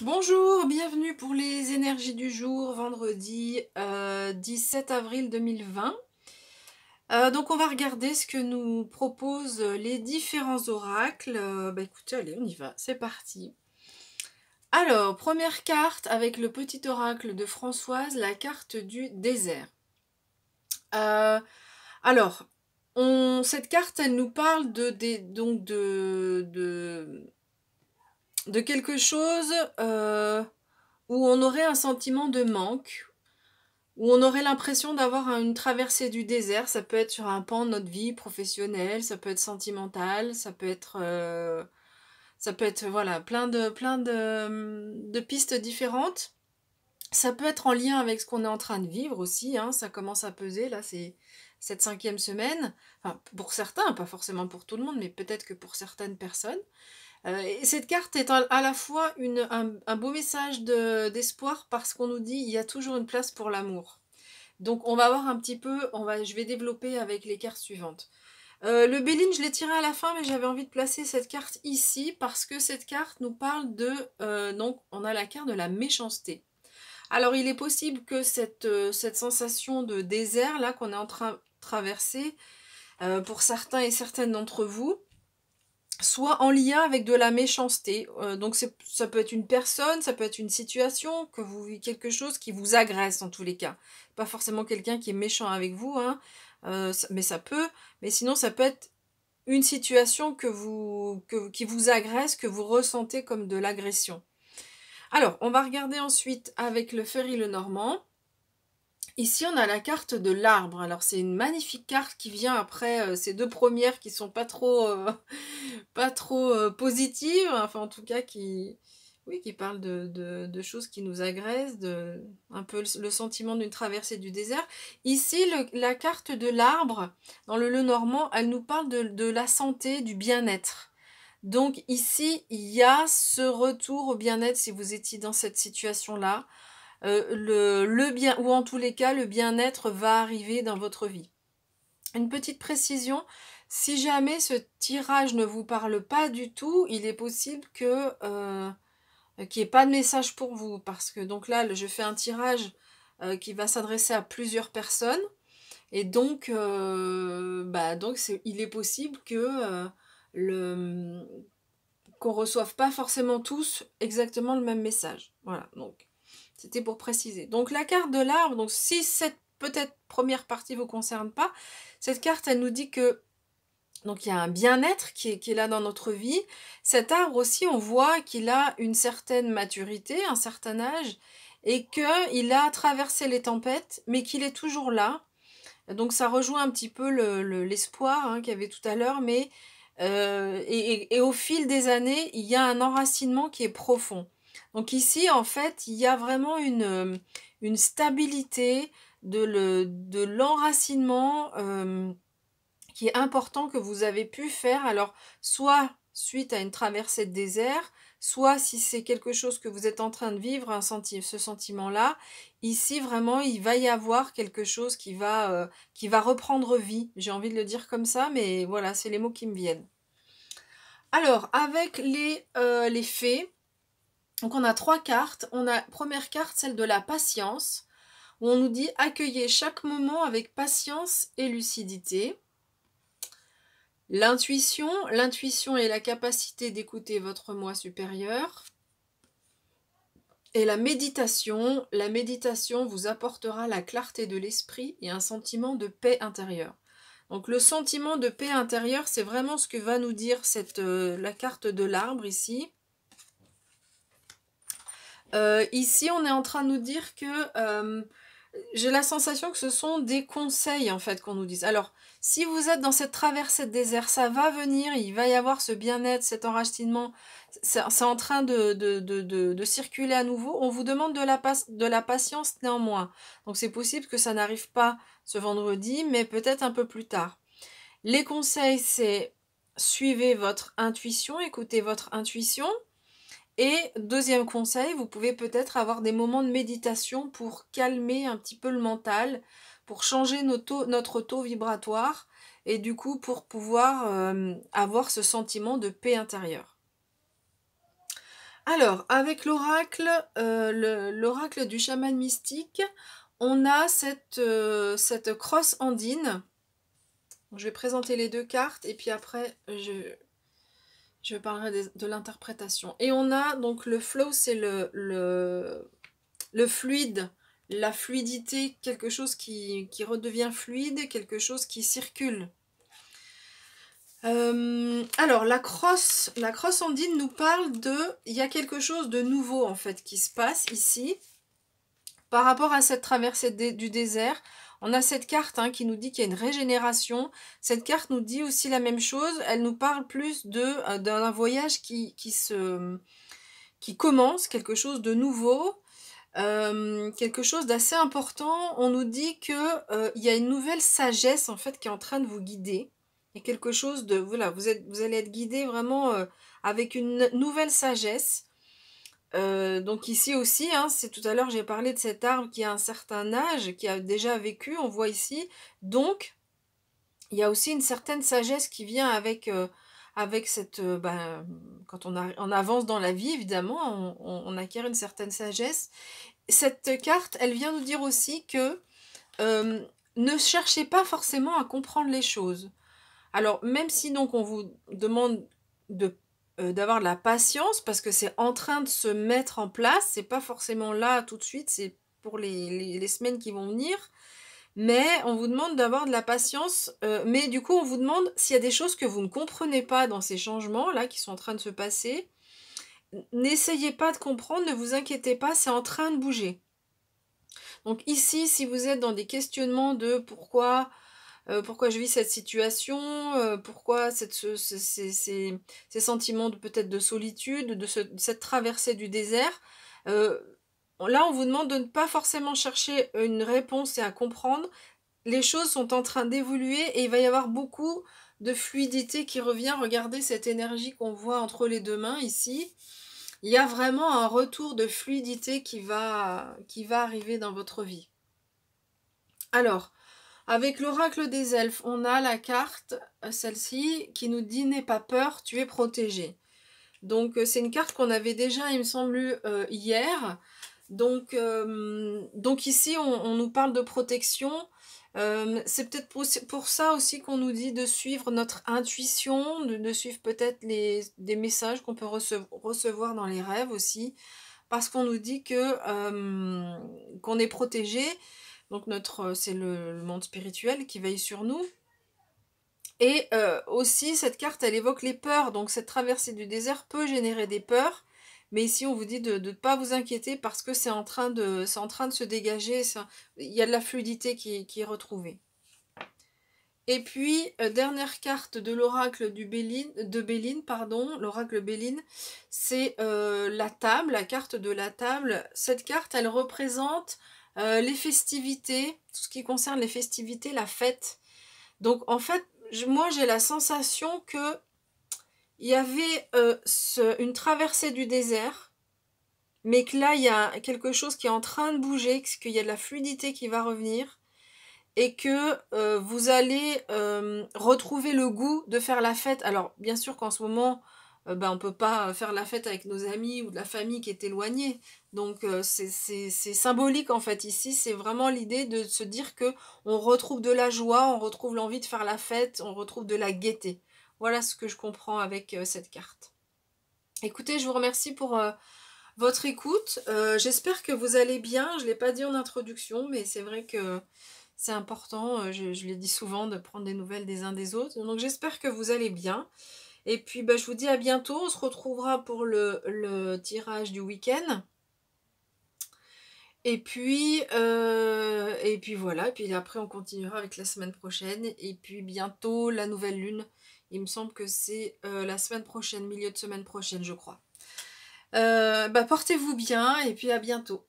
Bonjour, bienvenue pour les énergies du jour, vendredi 17 avril 2020. Donc on va regarder ce que nous proposent les différents oracles. Écoutez, allez, on y va, c'est parti. Alors, première carte avec le petit oracle de Françoise, la carte du désert. Euh, alors, cette carte, elle nous parle de quelque chose où on aurait un sentiment de manque, où on aurait l'impression d'avoir une traversée du désert. Ça peut être sur un pan de notre vie professionnelle, ça peut être sentimental, ça peut être voilà, plein de pistes différentes. Ça peut être en lien avec ce qu'on est en train de vivre aussi, hein, ça commence à peser, là c'est cette 5e semaine, enfin, pour certains, pas forcément pour tout le monde, mais peut-être que pour certaines personnes. Et cette carte est à la fois un beau message d'espoir parce qu'on nous dit il y a toujours une place pour l'amour. Donc on va voir un petit peu, je vais développer avec les cartes suivantes. Le Béline, je l'ai tiré à la fin, mais j'avais envie de placer cette carte ici parce que cette carte nous parle donc on a la carte de la méchanceté. Alors il est possible que cette sensation de désert là qu'on est en train de traverser, pour certains et certaines d'entre vous, soit en lien avec de la méchanceté. Donc ça peut être une personne, ça peut être une situation, quelque chose qui vous agresse en tous les cas. Pas forcément quelqu'un qui est méchant avec vous, hein, mais ça peut. Mais sinon ça peut être une situation qui vous agresse, que vous ressentez comme de l'agression. Alors, on va regarder ensuite avec le Ferry le Normand. Ici, on a la carte de l'arbre. Alors, c'est une magnifique carte qui vient après ces deux premières qui sont pas trop positives. Enfin, en tout cas, oui, qui parlent de choses qui nous agressent, un peu le sentiment d'une traversée du désert. Ici, la carte de l'arbre, dans le Lenormand, elle nous parle de la santé, du bien-être. Donc ici, il y a ce retour au bien-être si vous étiez dans cette situation-là. Le bien, ou en tous les cas, le bien-être va arriver dans votre vie. Une petite précision, si jamais ce tirage ne vous parle pas du tout, il est possible qu'il n'y ait pas de message pour vous, parce que donc là, je fais un tirage qui va s'adresser à plusieurs personnes, et donc il est possible le, qu'on reçoive pas forcément tous exactement le même message. Voilà, donc c'était pour préciser. Donc la carte de l'arbre, donc si cette peut-être première partie vous concerne pas, cette carte elle nous dit que donc il y a un bien-être qui est là dans notre vie. Cet arbre aussi, on voit qu'il a une certaine maturité, un certain âge, et qu'il a traversé les tempêtes, mais qu'il est toujours là. Donc ça rejoint un petit peu l'espoir hein, qu'il y avait tout à l'heure, mais et au fil des années, il y a un enracinement qui est profond. Donc ici, en fait, il y a vraiment une stabilité de l'enracinement qui est important que vous avez pu faire. Alors, soit suite à une traversée de désert, soit si c'est quelque chose que vous êtes en train de vivre, ce sentiment-là, ici vraiment il va y avoir quelque chose qui va reprendre vie. J'ai envie de le dire comme ça, mais voilà, c'est les mots qui me viennent. Alors, avec les fées, donc on a 3 cartes. On a première carte, celle de la patience, où on nous dit accueillez chaque moment avec patience et lucidité. L'intuition est la capacité d'écouter votre moi supérieur. Et la méditation vous apportera la clarté de l'esprit et un sentiment de paix intérieure. Donc le sentiment de paix intérieure, c'est vraiment ce que va nous dire la carte de l'arbre ici. Ici, on est en train de nous dire que j'ai la sensation que ce sont des conseils en fait qu'on nous dise. Alors, si vous êtes dans cette traversée de désert, ça va venir, il va y avoir ce bien-être, cet enracinement, c'est en train de circuler à nouveau. On vous demande de la patience néanmoins. Donc c'est possible que ça n'arrive pas ce vendredi, mais peut-être un peu plus tard. Les conseils, c'est suivez votre intuition, écoutez votre intuition. Et deuxième conseil, vous pouvez peut-être avoir des moments de méditation pour calmer un petit peu le mental, pour changer notre taux vibratoire et du coup pour pouvoir avoir ce sentiment de paix intérieure. Alors, avec l'oracle, l'oracle du chaman mystique, on a cette crosse andine. Je vais présenter les deux cartes et puis après, je parlerai de l'interprétation. Et on a donc le flow, c'est le fluide, la fluidité, quelque chose qui redevient fluide, quelque chose qui circule. Alors, la crosse andine nous parle il y a quelque chose de nouveau en fait qui se passe ici par rapport à cette traversée du désert. On a cette carte qui nous dit qu'il y a une régénération. Cette carte nous dit aussi la même chose. Elle nous parle plus d'un voyage qui commence, quelque chose de nouveau, quelque chose d'assez important. On nous dit que il y a une nouvelle sagesse en fait qui est en train de vous guider. Il y a quelque chose de voilà, vous allez être guidé vraiment avec une nouvelle sagesse. Donc ici aussi, c'est tout à l'heure j'ai parlé de cet arbre qui a un certain âge, qui a déjà vécu, on voit ici. Donc il y a aussi une certaine sagesse qui vient avec cette quand on avance dans la vie, évidemment, on acquiert une certaine sagesse. Cette carte, elle vient nous dire aussi que ne cherchez pas forcément à comprendre les choses. Alors, même si donc on vous demande d'avoir de la patience, parce que c'est en train de se mettre en place, c'est pas forcément là tout de suite, c'est pour les semaines qui vont venir, mais on vous demande d'avoir de la patience, mais du coup on vous demande s'il y a des choses que vous ne comprenez pas dans ces changements-là qui sont en train de se passer, n'essayez pas de comprendre, ne vous inquiétez pas, c'est en train de bouger. Donc ici, si vous êtes dans des questionnements de pourquoi je vis cette situation, pourquoi ces sentiments peut-être de solitude, de cette traversée du désert, là on vous demande de ne pas forcément chercher une réponse et à comprendre. Les choses sont en train d'évoluer et il va y avoir beaucoup de fluidité qui revient. Regardez cette énergie qu'on voit entre les deux mains ici. Il y a vraiment un retour de fluidité qui va arriver dans votre vie. Alors, avec l'oracle des elfes, on a la carte, celle-ci, qui nous dit « N'aie pas peur, tu es protégé ». Donc, c'est une carte qu'on avait déjà, il me semble, hier. Donc ici, on nous parle de protection. C'est peut-être pour ça aussi qu'on nous dit de suivre notre intuition, de suivre peut-être des messages qu'on peut recevoir dans les rêves aussi, parce qu'on nous dit qu'on est protégé. Donc c'est le monde spirituel qui veille sur nous. Et aussi, cette carte, elle évoque les peurs. Donc cette traversée du désert peut générer des peurs. Mais ici, on vous dit de ne pas vous inquiéter parce que c'est en train de se dégager. Il y a de la fluidité qui est retrouvée. Et puis, dernière carte de l'oracle de Béline, l'oracle Béline, c'est la table, la carte de la table. Cette carte, elle représente les festivités, tout ce qui concerne les festivités, la fête. Donc, en fait, moi, j'ai la sensation que il y avait une traversée du désert, mais que là, il y a quelque chose qui est en train de bouger, qu'il y a de la fluidité qui va revenir, et que vous allez retrouver le goût de faire la fête. Alors, bien sûr qu'en ce moment, on ne peut pas faire la fête avec nos amis ou de la famille qui est éloignée. Donc, c'est symbolique, en fait. Ici, c'est vraiment l'idée de se dire que on retrouve de la joie, on retrouve l'envie de faire la fête, on retrouve de la gaieté. Voilà ce que je comprends avec cette carte. Écoutez, je vous remercie pour votre écoute. J'espère que vous allez bien. Je ne l'ai pas dit en introduction, mais c'est vrai que c'est important, je l'ai dit souvent, de prendre des nouvelles des uns des autres. Donc j'espère que vous allez bien. Et puis je vous dis à bientôt. On se retrouvera pour le tirage du week-end. Et puis voilà. Et puis après on continuera avec la semaine prochaine. Et puis bientôt la nouvelle lune. Il me semble que c'est la semaine prochaine, milieu de semaine prochaine, je crois. Portez-vous bien et puis à bientôt.